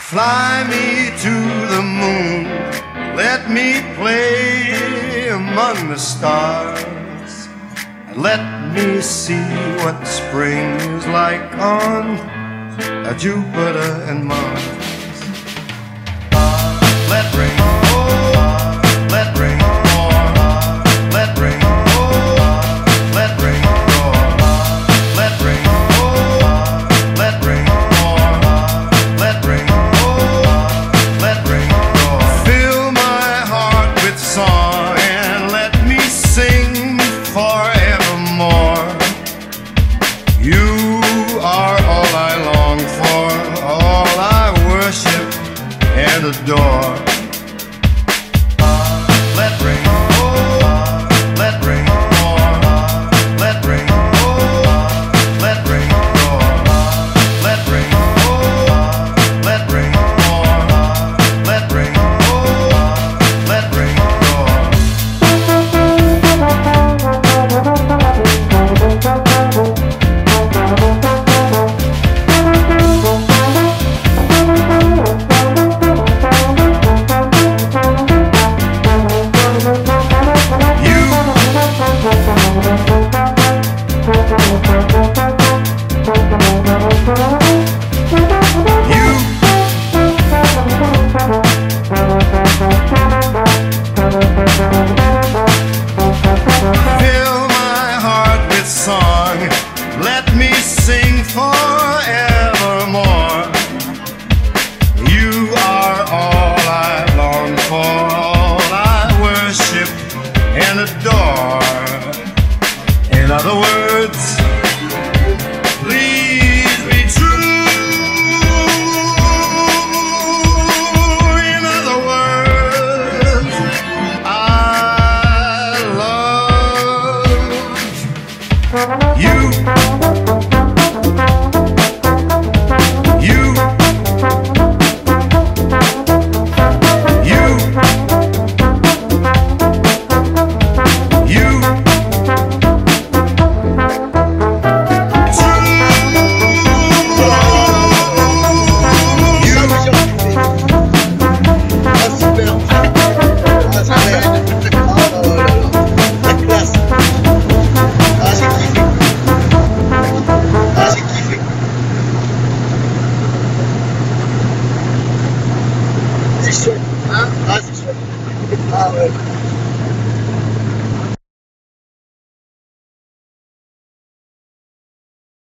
Fly me to the moon, let me play among the stars, and let me see what spring is like on Jupiter and Mars. Let rain, oh, let rain, oh, let rain, oh, let rain, oh, let rain, oh, let rain, oh, let rain. Song and let me sing forevermore. You are all I long for, all I worship and adore. Let rain, oh, let rain, oh, let rain, oh, let rain, oh, let rain, oh, let rain, oh, let rain, oh, let rain. Let me sing forevermore. You are all I long for, all I worship and adore. In other words, please be true. In other words, I love you.